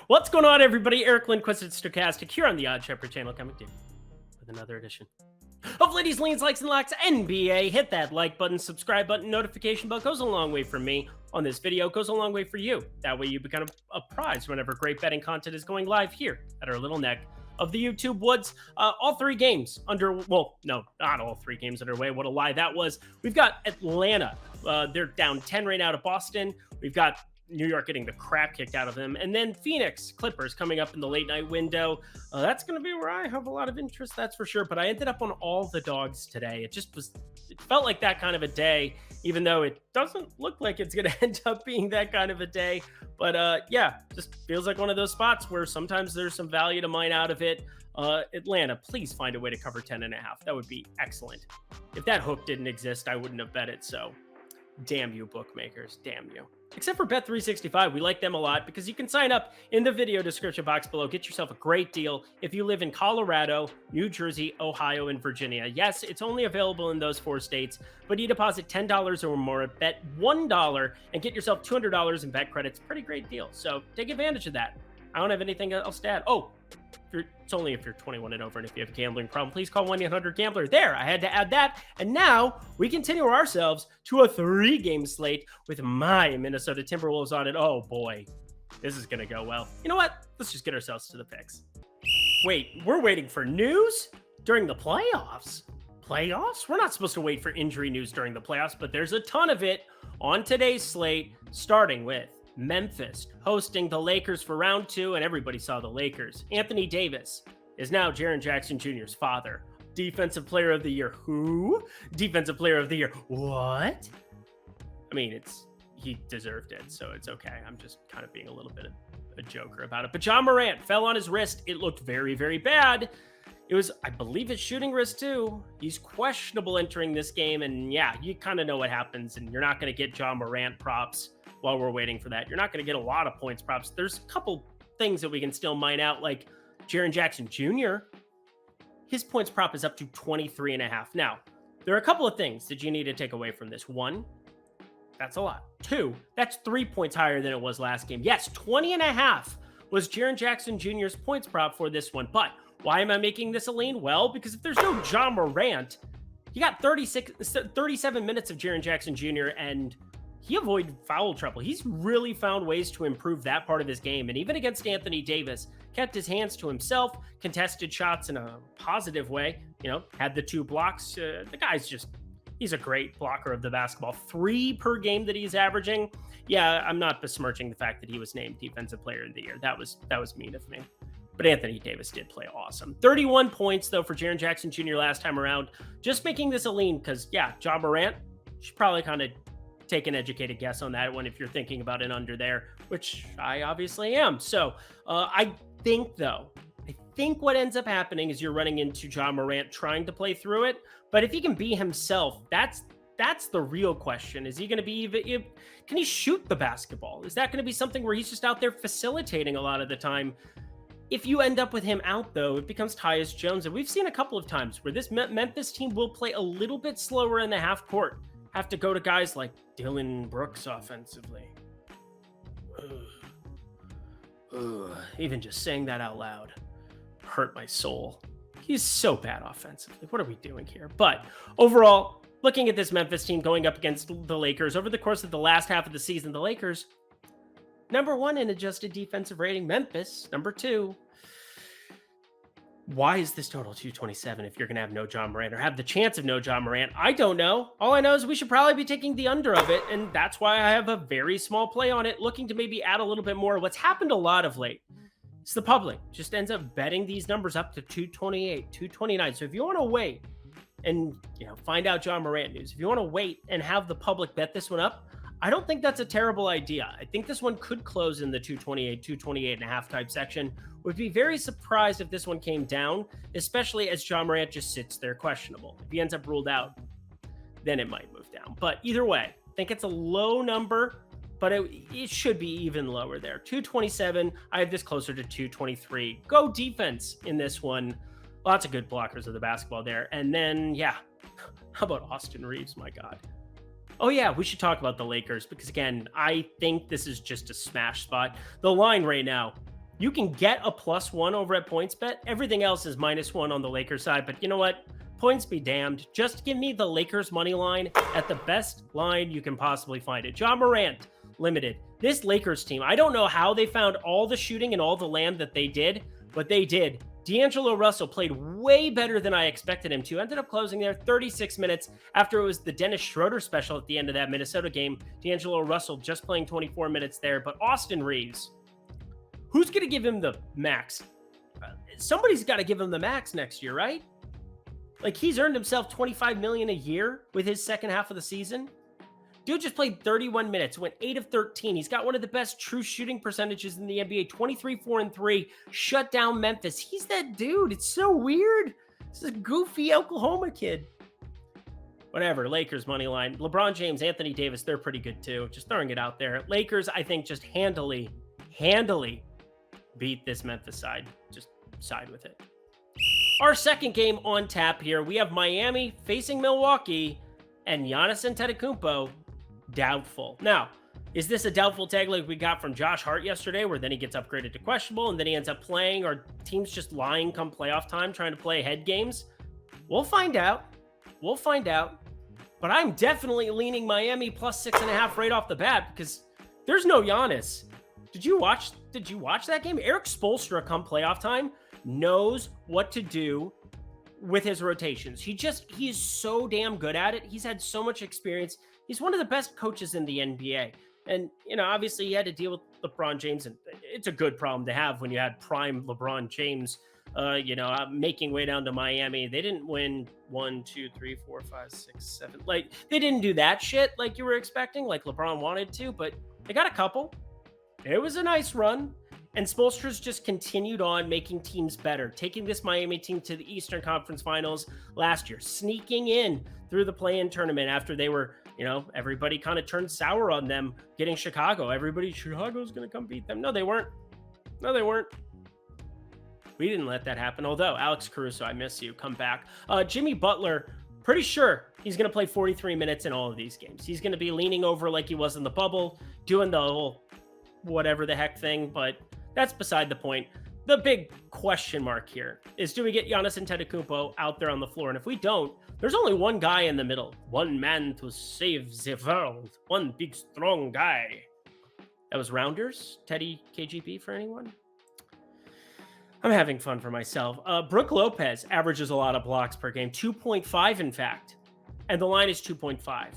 What's going on, everybody? Eric Lindquist at Stochastic here on the Odd Shepherd channel, coming to you with another edition of Ladies, Leans, Likes, and Locks NBA. Hit that like button, subscribe button, notification bell. Goes a long way for me on this video. Goes a long way for you. That way you become a prize whenever great betting content is going live here at our little neck of the YouTube woods. All three games well, no, not all three games underway. What a lie that was. We've got Atlanta. They're down 10 right now to Boston. We've got New York getting the crap kicked out of them. And then Phoenix Clippers coming up in the late night window. That's going to be where I have a lot of interest, that's for sure. But I ended up on all the dogs today. It felt like that kind of a day, even though it doesn't look like it's going to end up being that kind of a day. But yeah, just feels like one of those spots where sometimes there's some value to mine out of it. Atlanta, please find a way to cover 10.5. That would be excellent. If that hook didn't exist, I wouldn't have bet it. So damn you, bookmakers. Damn you. Except for Bet365, we like them a lot because you can sign up in the video description box below. Get yourself a great deal if you live in Colorado, New Jersey, Ohio, and Virginia. Yes, it's only available in those 4 states, but you deposit $10 or more, bet $1, and get yourself $200 in bet credits. Pretty great deal. So take advantage of that. I don't have anything else to add. Oh, it's only if you're 21 and over, and if you have a gambling problem, please call 1-800-GAMBLER. There, I had to add that. And now we continue ourselves to a 3-game slate with my Minnesota Timberwolves on it. Oh boy, this is going to go well. You know what? Let's just get ourselves to the picks. Wait, we're waiting for news during the playoffs? Playoffs? We're not supposed to wait for injury news during the playoffs, but there's a ton of it on today's slate, starting with Memphis hosting the Lakers for round 2, and everybody saw the Lakers. Anthony Davis is now Jaren Jackson Jr.'s father. Defensive Player of the Year. Who? Defensive Player of the Year. What? I mean, he deserved it, so it's okay. I'm just kind of being a little bit of a joker about it. But John Morant fell on his wrist. It looked very, very bad. It was, I believe, his shooting wrist too. He's questionable entering this game, and yeah, you kind of know what happens, and you're not going to get John Morant props while we're waiting for that. You're not going to get a lot of points props. There's a couple things that we can still mine out, like Jaren Jackson Jr. His points prop is up to 23.5. Now, there are a couple of things that you need to take away from this. 1, that's a lot. 2, that's 3 points higher than it was last game. Yes, 20.5 was Jaren Jackson Jr.'s points prop for this one. But why am I making this a lean? Well, because if there's no John Morant, you got 37 minutes of Jaren Jackson Jr. and he avoided foul trouble. He's really found ways to improve that part of his game. And even against Anthony Davis, kept his hands to himself, contested shots in a positive way, had the 2 blocks. The guy's he's a great blocker of the basketball. 3 per game that he's averaging. Yeah, I'm not besmirching the fact that he was named Defensive Player of the Year. That was mean of me. But Anthony Davis did play awesome. 31 points, though, for Jaren Jackson Jr. last time around. Just making this a lean because, yeah, John Morant should probably kind of take an educated guess on that one if you're thinking about an under there, which I obviously am. So I think what ends up happening is you're running into John Morant trying to play through it. But if he can be himself, that's the real question. Is he going to be can he shoot the basketball? Is that going to be something where he's just out there facilitating a lot of the time? If you end up with him out, though, it becomes Tyus Jones. And we've seen a couple of times where this Memphis team will play a little bit slower in the half court. Have to go to guys like Dylan Brooks offensively. Even just saying that out loud hurt my soul. He's so bad offensively. What are we doing here? But overall, looking at this Memphis team going up against the Lakers over the course of the last half of the season, the Lakers, number 1 in adjusted defensive rating. Memphis, number 2. Why is this total 227 if you're going to have no John Morant or have the chance of no John Morant? I don't know. All I know is we should probably be taking the under of it, and that's why I have a very small play on it, looking to maybe add a little bit more. What's happened a lot of late is the public just ends up betting these numbers up to 228, 229. So if you want to wait and find out John Morant news, if you want to wait and have the public bet this one up, I don't think that's a terrible idea. I think this one could close in the 228, 228.5 type section. Would be very surprised if this one came down, especially as John Morant just sits there questionable. If he ends up ruled out, then it might move down. But either way, I think it's a low number, but it should be even lower there. 227, I have this closer to 223. Go defense in this one. Lots of good blockers of the basketball there. And then, yeah, how about Austin Reeves? My God. Oh yeah, we should talk about the Lakers because again, I think this is just a smash spot. The line right now, You can get a +1 over at PointsBet. Everything else is -1 on the Lakers side. But you know what? Points be damned. Just give me the Lakers money line at the best line you can possibly find it. Ja Morant, limited. This Lakers team, I don't know how they found all the shooting and all the land that they did, but they did. D'Angelo Russell played way better than I expected him to. Ended up closing there 36 minutes after it was the Dennis Schroeder special at the end of that Minnesota game. D'Angelo Russell just playing 24 minutes there. But Austin Reeves, who's going to give him the max? Somebody's got to give him the max next year, right? Like, he's earned himself $25 million a year with his second half of the season. Dude just played 31 minutes, went 8 of 13. He's got one of the best true shooting percentages in the NBA, 23, 4, and 3. Shut down Memphis. He's that dude. It's so weird. This is a goofy Oklahoma kid. Whatever, Lakers money line. LeBron James, Anthony Davis, they're pretty good too. Just throwing it out there. Lakers, I think, just handily beat this Memphis side. Just side with it. Our second game on tap here, we have Miami facing Milwaukee, and Giannis Antetokounmpo doubtful. Now, is this a doubtful tag like we got from Josh Hart yesterday, where then he gets upgraded to questionable and then he ends up playing, or teams just lying come playoff time trying to play head games? We'll find out. We'll find out. But I'm definitely leaning Miami +6.5 right off the bat because there's no Giannis. Did you watch that game? Eric Spoelstra come playoff time knows what to do with his rotations. He is so damn good at it. He's had so much experience. He's one of the best coaches in the NBA. And, obviously he had to deal with LeBron James, and it's a good problem to have when you had prime LeBron James, making way down to Miami. They didn't win 1, 2, 3, 4, 5, 6, 7. Like, they didn't do that shit like you were expecting, like LeBron wanted to, but they got a couple. It was a nice run. And Spoelstra's just continued on making teams better, taking this Miami team to the Eastern Conference Finals last year, sneaking in through the play-in tournament after they were, everybody kind of turned sour on them getting Chicago. Chicago's going to come beat them. No, they weren't. We didn't let that happen. Although, Alex Caruso, I miss you. Come back. Jimmy Butler, pretty sure he's going to play 43 minutes in all of these games. He's going to be leaning over like he was in the bubble, doing the whole whatever the heck thing, but that's beside the point. The big question mark here is, do we get Giannis Antetokounmpo out there on the floor? And if we don't, there's only one guy in the middle. One man to save the world. One big, strong guy. That was Rounders, Teddy KGB for anyone? I'm having fun for myself. Brook Lopez averages a lot of blocks per game, 2.5 in fact. And the line is 2.5.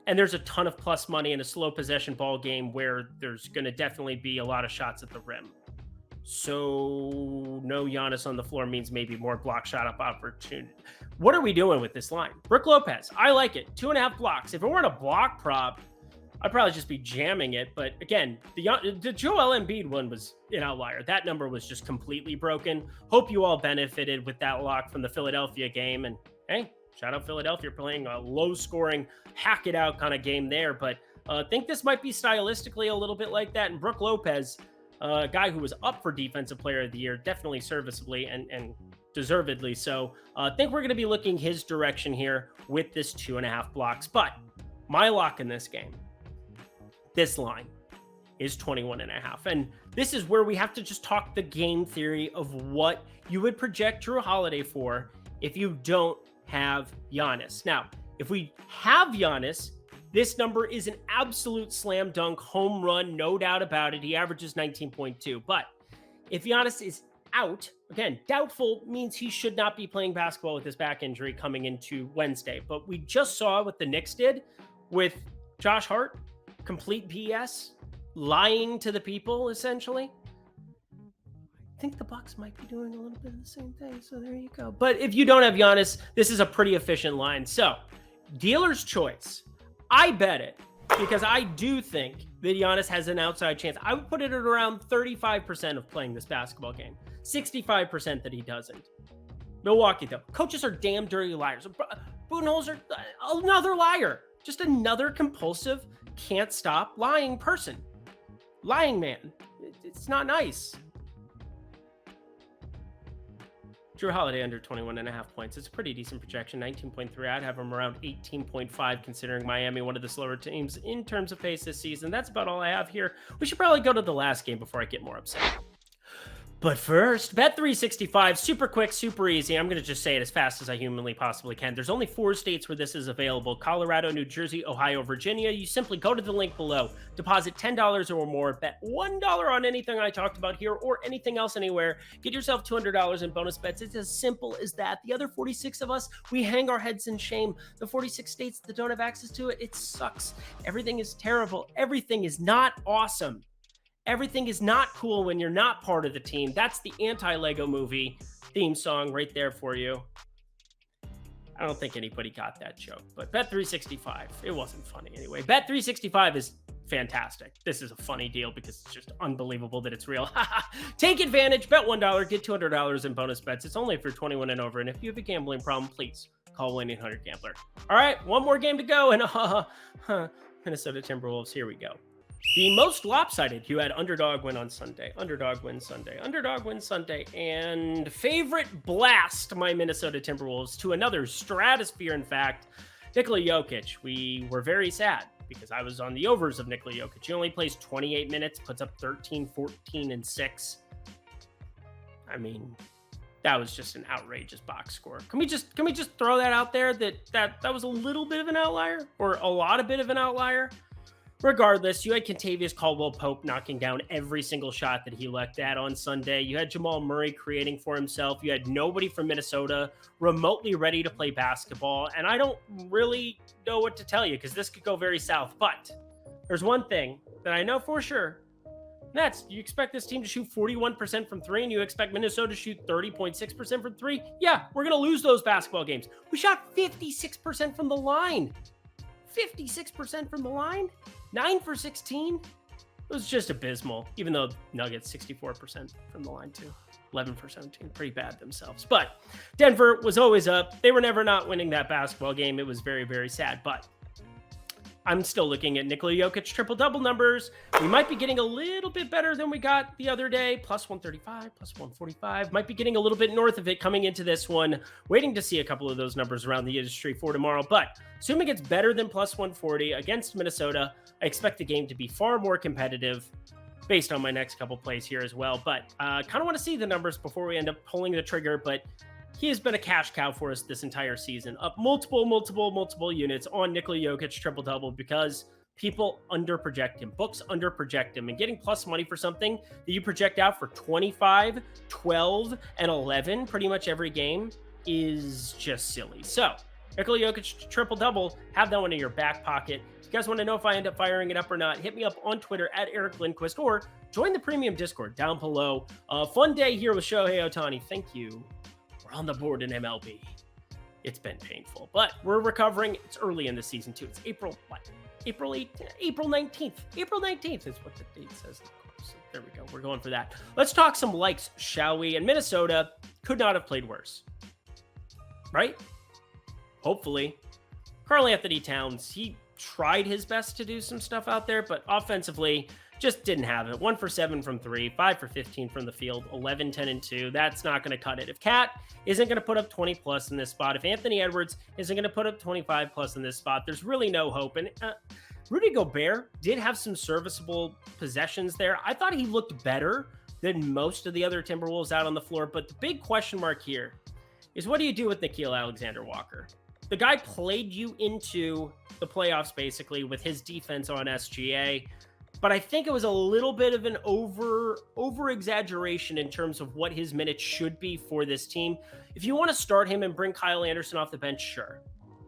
And there's a ton of plus money in a slow possession ball game where there's going to definitely be a lot of shots at the rim. So no Giannis on the floor means maybe more block shot up opportunity. What are we doing with this line? Brook Lopez, I like it. 2.5 blocks. If it weren't a block prop, I'd probably just be jamming it. But again, the Joel Embiid one was an outlier. That number was just completely broken. Hope you all benefited with that lock from the Philadelphia game. And hey, shout out Philadelphia playing a low-scoring, hack-it-out kind of game there. But I think this might be stylistically a little bit like that. And Brook Lopez, a guy who was up for Defensive Player of the Year, definitely serviceably and deservedly so. I think we're going to be looking his direction here with this 2.5 blocks. But my lock in this game, this line, is 21.5. And this is where we have to just talk the game theory of what you would project Drew Holiday for if you don't have Giannis. Now, if we have Giannis, this number is an absolute slam dunk home run, no doubt about it. He averages 19.2. But if Giannis is out, again, doubtful means he should not be playing basketball with his back injury coming into Wednesday. But we just saw what the Knicks did with Josh Hart, complete BS, lying to the people, essentially. I think the Bucks might be doing a little bit of the same thing, so there you go. But if you don't have Giannis, this is a pretty efficient line. So, dealer's choice. I bet it because I do think that Giannis has an outside chance. I would put it at around 35% of playing this basketball game. 65% that he doesn't. Milwaukee, though. Coaches are damn dirty liars. Budenholzer, another liar. Just another compulsive, can't stop lying person. Lying man. It's not nice. Drew Holiday under 21.5 points. It's a pretty decent projection. 19.3. I'd have him around 18.5, considering Miami one of the slower teams in terms of pace this season. That's about all I have here. We should probably go to the last game before I get more upset. But first, Bet365, super quick, super easy. I'm going to just say it as fast as I humanly possibly can. There's only 4 states where this is available: Colorado, New Jersey, Ohio, Virginia. You simply go to the link below, deposit $10 or more, bet $1 on anything I talked about here or anything else anywhere. Get yourself $200 in bonus bets. It's as simple as that. The other 46 of us, we hang our heads in shame. The 46 states that don't have access to it, it sucks. Everything is terrible. Everything is not awesome. Everything is not cool when you're not part of the team. That's the anti-Lego movie theme song right there for you. I don't think anybody got that joke, but Bet365, it wasn't funny anyway. Bet365 is fantastic. This is a funny deal because it's just unbelievable that it's real. Take advantage, bet $1, get $200 in bonus bets. It's only for 21 and over, and if you have a gambling problem, please call 1-800-GAMBLER. All right, one more game to go, and Minnesota Timberwolves, here we go. The most lopsided, you had underdog win on Sunday, underdog win Sunday, underdog win Sunday, and favorite blast my Minnesota Timberwolves to another stratosphere. In fact, Nikola Jokic. We were very sad because I was on the overs of Nikola Jokic. He only plays 28 minutes, puts up 13, 14, and 6. I mean, that was just an outrageous box score. Can we just throw that out there that was a little bit of an outlier or a lot of bit of an outlier? Regardless, you had Kentavious Caldwell-Pope knocking down every single shot that he looked at on Sunday. You had Jamal Murray creating for himself. You had nobody from Minnesota remotely ready to play basketball. And I don't really know what to tell you because this could go very south. But there's one thing that I know for sure. That's, you expect this team to shoot 41% from 3 and you expect Minnesota to shoot 30.6% from 3? Yeah, we're going to lose those basketball games. We shot 56% from the line. 56% from the line? 9 for 16? It was just abysmal, even though Nuggets 64% from the line too. 11 for 17, pretty bad themselves. But Denver was always up. They were never not winning that basketball game. It was very, very sad. But I'm still looking at Nikola Jokic triple-double numbers. We might be getting a little bit better than we got the other day. Plus 135, plus 145. Might be getting a little bit north of it coming into this one. Waiting to see a couple of those numbers around the industry for tomorrow. But assuming it's better than plus 140 against Minnesota, I expect the game to be far more competitive based on my next couple plays here as well. But kind of want to see the numbers before we end up pulling the trigger. But he has been a cash cow for us this entire season, up multiple units on Nikola Jokic triple-double because people underproject him. Books underproject him, and getting plus money for something that you project out for 25, 12, and 11 pretty much every game is just silly. So Nikola Jokic triple-double, have that one in your back pocket. If you guys want to know if I end up firing it up or not, hit me up on Twitter at Eric Lindquist or join the premium Discord down below. Fun day here with Shohei Ohtani. Thank you. We're on the board in MLB. It's been painful, but we're recovering. It's early in the season too. It's April 19th. April 19th is what the date says. So there we go. We're going for that. Let's talk some likes, shall we? And Minnesota could not have played worse, right? Hopefully. Karl-Anthony Towns, he tried his best to do some stuff out there, but offensively, just didn't have it. 1 for 7 from 3, 5 for 15 from the field, 11, 10, and 2. That's not going to cut it. If Cat isn't going to put up 20 plus in this spot, if Anthony Edwards isn't going to put up 25 plus in this spot, there's really no hope. And Rudy Gobert did have some serviceable possessions there. I thought he looked better than most of the other Timberwolves out on the floor. But the big question mark here is, what do you do with Nickeil Alexander-Walker? The guy played you into the playoffs basically with his defense on SGA. But I think it was a little bit of an over exaggeration in terms of what his minutes should be for this team. If you want to start him and bring Kyle Anderson off the bench, sure.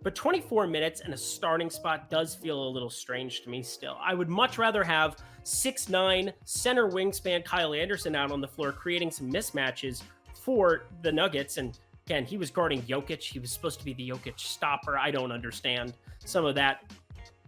But 24 minutes in a starting spot does feel a little strange to me still. I would much rather have 6'9", center wingspan Kyle Anderson out on the floor creating some mismatches for the Nuggets. And again, he was guarding Jokic. He was supposed to be the Jokic stopper. I don't understand some of that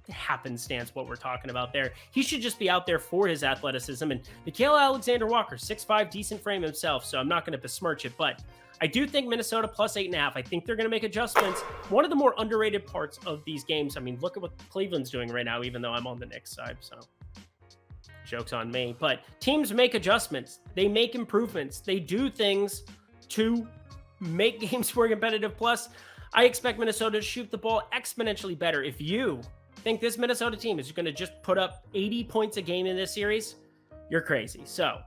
happenstance what we're talking about there. He should just be out there for his athleticism. And Nickeil Alexander-Walker, 6'5", decent frame himself, so I'm not going to besmirch it, but I do think Minnesota plus 8.5. I think they're going to make adjustments. One of the more underrated parts of these games, I mean, look at what Cleveland's doing right now, even though I'm on the Knicks side, so joke's on me. But teams make adjustments. They make improvements. They do things to make games more competitive. Plus, I expect Minnesota to shoot the ball exponentially better. If you think this Minnesota team is going to just put up 80 points a game in this series, you're crazy. So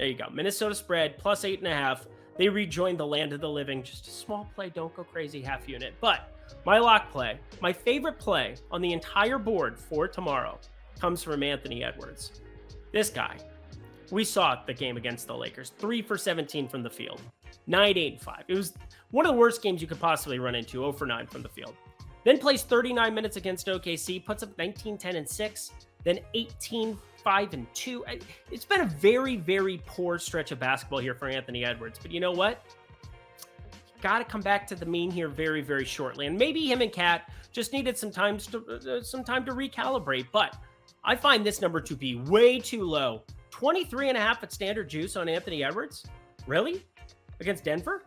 There you go. Minnesota spread plus 8.5. They rejoined the land of the living. Just a small play. Don't go crazy, half unit. But my lock play, my favorite play on the entire board for tomorrow comes from Anthony Edwards. This guy, we saw the game against the Lakers. 3 for 17 from the field. 9, 8, and 5. It was one of the worst games you could possibly run into. 0 for 9 from the field. Then plays 39 minutes against OKC. Puts up 19, 10, and 6. Then 18, 5, and 2. It's been a very, very poor stretch of basketball here for Anthony Edwards. But you know what? Got to come back to the mean here very, very shortly. And maybe him and Kat just needed some time to recalibrate. But I find this number to be way too low. 23.5 at standard juice on Anthony Edwards? Really? Against Denver?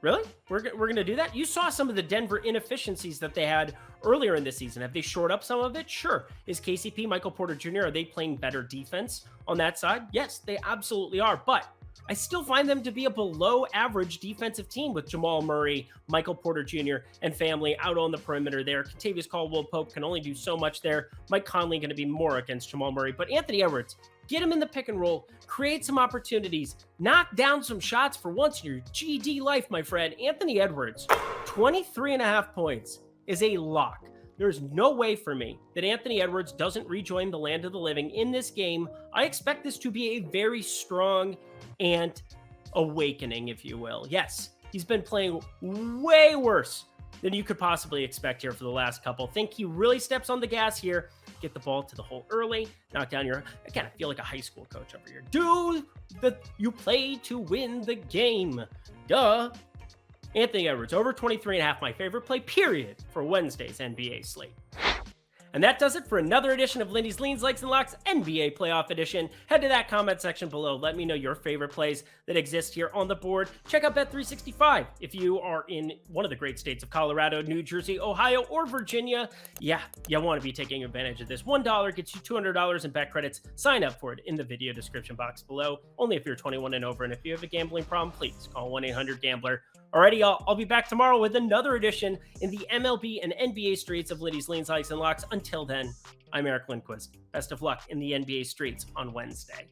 Really? We're going to do that? You saw some of the Denver inefficiencies that they had earlier in the season. Have they shored up some of it? Sure. Is KCP, Michael Porter Jr., are they playing better defense on that side? Yes, they absolutely are. But I still find them to be a below average defensive team with Jamal Murray, Michael Porter Jr., and family out on the perimeter there. Kentavious Caldwell-Pope can only do so much there. Mike Conley going to be more against Jamal Murray. But Anthony Edwards, get him in the pick and roll, create some opportunities, knock down some shots for once in your GD life, my friend. Anthony Edwards, 23.5 points is a lock. There's no way for me that Anthony Edwards doesn't rejoin the land of the living in this game. I expect this to be a very strong and awakening, if you will. Yes, he's been playing way worse than you could possibly expect here for the last couple. Think he really steps on the gas here. Get the ball to the hole early, knock down your, again, I feel like a high school coach over here. You play to win the game. Duh. Anthony Edwards, over 23.5, my favorite play, period, for Wednesday's NBA slate. And that does it for another edition of Lindy's Leans, Likes, and Locks NBA Playoff Edition. Head to that comment section below. Let me know your favorite plays that exist here on the board. Check out Bet365 if you are in one of the great states of Colorado, New Jersey, Ohio, or Virginia. Yeah, you want to be taking advantage of this. $1 gets you $200 in bet credits. Sign up for it in the video description box below. Only if you're 21 and over. And if you have a gambling problem, please call 1-800-GAMBLER. Alrighty, I'll be back tomorrow with another edition in the MLB and NBA streets of Lindy's Leans, Likes, and Locks. Until then, I'm Eric Lindquist. Best of luck in the NBA streets on Wednesday.